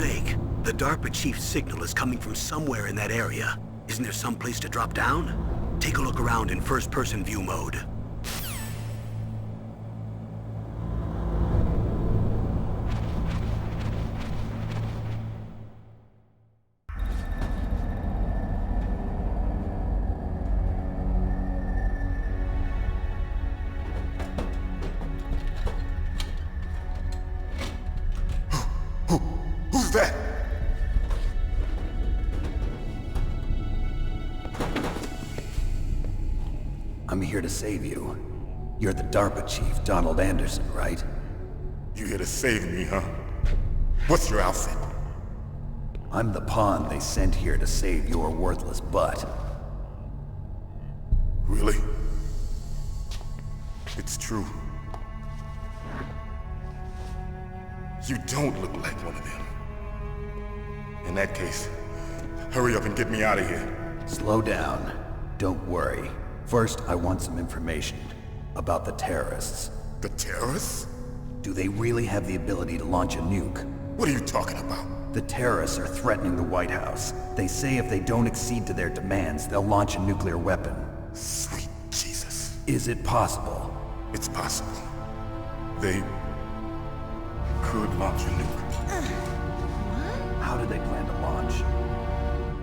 Snake, the DARPA chief's signal is coming from somewhere in that area. Isn't there some place to drop down? Take a look around in first-person view mode. Who's that? I'm here to save you. You're the DARPA chief, Donald Anderson, right? You here to save me, huh? What's your outfit? I'm the pawn they sent here to save your worthless butt. Really? It's true. You don't look like one of them. In that case, hurry up and get me out of here. Slow down. Don't worry. First, I want some information about the terrorists. The terrorists? Do they really have the ability to launch a nuke? What are you talking about? The terrorists are threatening the White House. They say if they don't accede to their demands, they'll launch a nuclear weapon. Sweet Jesus. Is it possible? It's possible. They could launch a nuke. How do they plan to launch?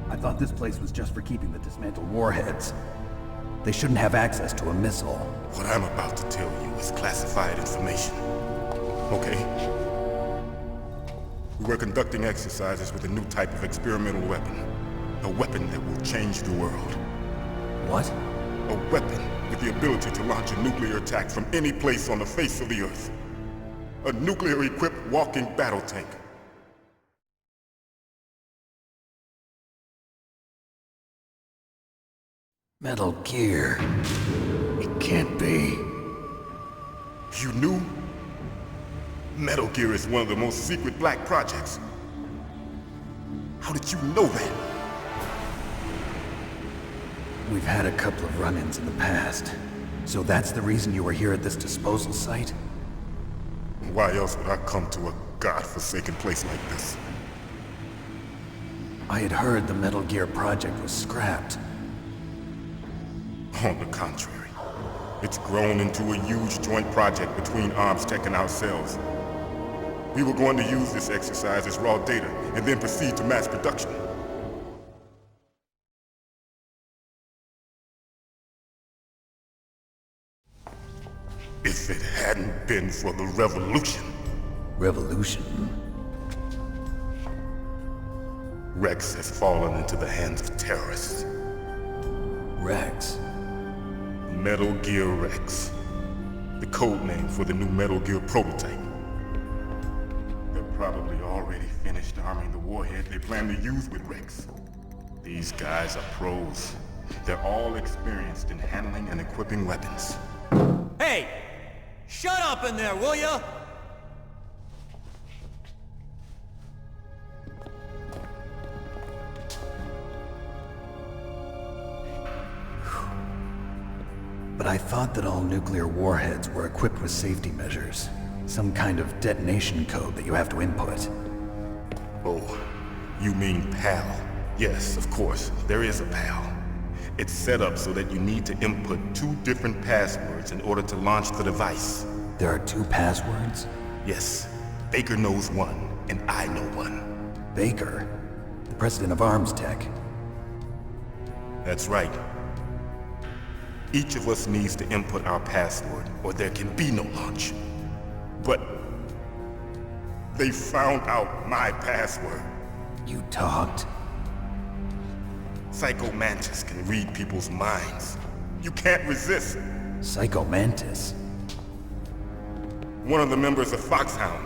I thought this place was just for keeping the dismantled warheads. They shouldn't have access to a missile. What I'm about to tell you is classified information. Okay? We were conducting exercises with a new type of experimental weapon. A weapon that will change the world. What? A weapon with the ability to launch a nuclear attack from any place on the face of the Earth. A nuclear-equipped walking battle tank. Metal Gear. It can't be. You knew? Metal Gear is one of the most secret black projects. How did you know that? We've had a couple of run-ins in the past. So that's the reason you were here at this disposal site? Why else would I come to a godforsaken place like this? I had heard the Metal Gear project was scrapped. On the contrary, it's grown into a huge joint project between ArmsTech and ourselves. We were going to use this exercise as raw data and then proceed to mass production. If it hadn't been for the revolution. Revolution? Rex has fallen into the hands of terrorists. Rex? Metal Gear Rex. The code name for the new Metal Gear prototype. They're probably already finished arming the warhead they plan to use with Rex. These guys are pros. They're all experienced in handling and equipping weapons. Hey! Shut up in there, will ya? But I thought that all nuclear warheads were equipped with safety measures. Some kind of detonation code that you have to input. Oh, you mean PAL? Yes, of course, there is a PAL. It's set up so that you need to input 2 different passwords in order to launch the device. There are 2 passwords? Yes, Baker knows one, and I know one. Baker? The president of ArmsTech? That's right. Each of us needs to input our password, or there can be no launch. But they found out my password. You talked? Psycho Mantis can read people's minds. You can't resist. Psycho Mantis? One of the members of Foxhound.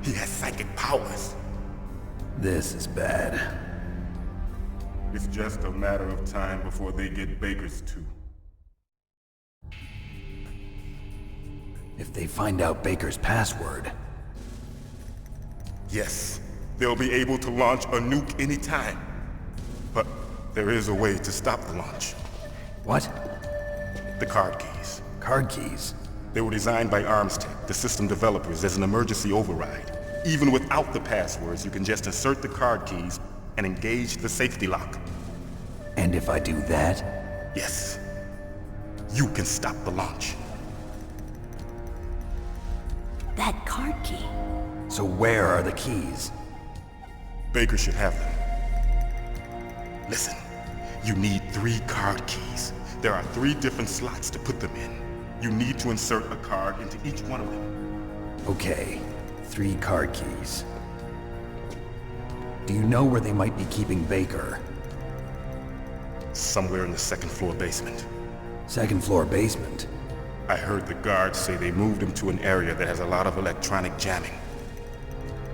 He has psychic powers. This is bad. It's just a matter of time before they get Baker's too. If they find out Baker's password... Yes, they'll be able to launch a nuke anytime. But there is a way to stop the launch. What? The card keys. Card keys? They were designed by ArmsTech, the system developers, as an emergency override. Even without the passwords, you can just insert the card keys and engage the safety lock. And if I do that? Yes. You can stop the launch. That card key. So where are the keys? Baker should have them. Listen, you need 3 card keys. There are 3 different slots to put them in. You need to insert a card into each one of them. Okay, 3 card keys. Do you know where they might be keeping Baker? Somewhere in the 2nd floor basement. 2nd floor basement? I heard the guards say they moved him to an area that has a lot of electronic jamming.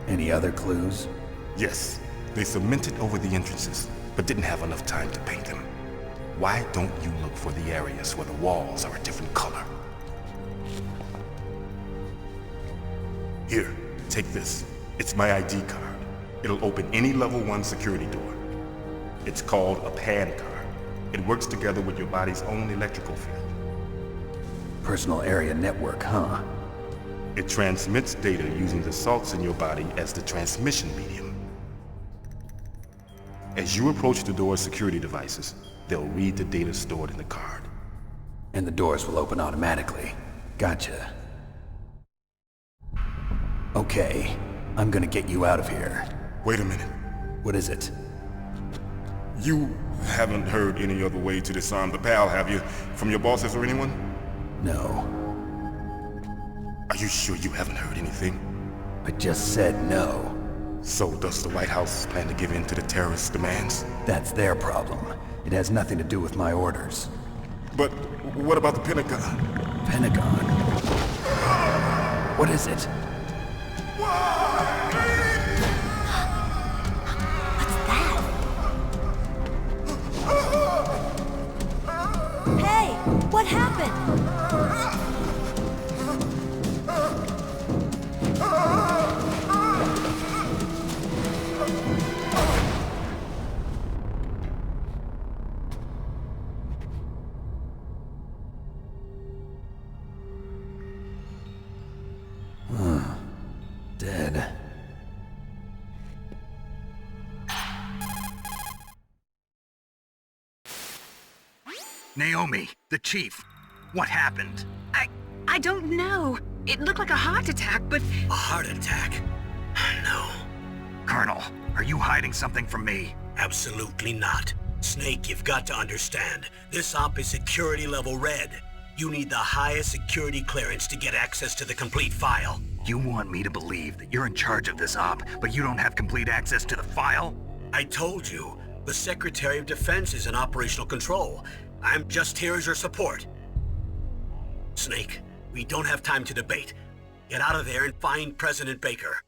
Any other clues? Yes, they cemented over the entrances, but didn't have enough time to paint them. Why don't you look for the areas where the walls are a different color? Here, take this. It's my ID card. It'll open any level 1 security door. It's called a PAN card. It works together with your body's own electrical field. Personal area network, huh? It transmits data using the salts in your body as the transmission medium. As you approach the door's security devices, they'll read the data stored in the card. And the doors will open automatically. Gotcha. Okay, I'm gonna get you out of here. Wait a minute. What is it? You haven't heard any other way to disarm the PAL, have you? From your bosses or anyone? No. Are you sure you haven't heard anything? I just said no. So does the White House plan to give in to the terrorists' demands? That's their problem. It has nothing to do with my orders. But what about the Pentagon? Pentagon? What is it? What's that? Hey, what happened? Dead. Naomi, the chief. What happened? I don't know. It looked like a heart attack, but A heart attack? No, Colonel, are you hiding something from me? absolutely not. Snake, you've got to understand. This op is security level red. You need the highest security clearance to get access to the complete file. You want me to believe that you're in charge of this op, but you don't have complete access to the file? I told you, the Secretary of Defense is in operational control. I'm just here as your support. Snake, we don't have time to debate. Get out of there and find President Baker.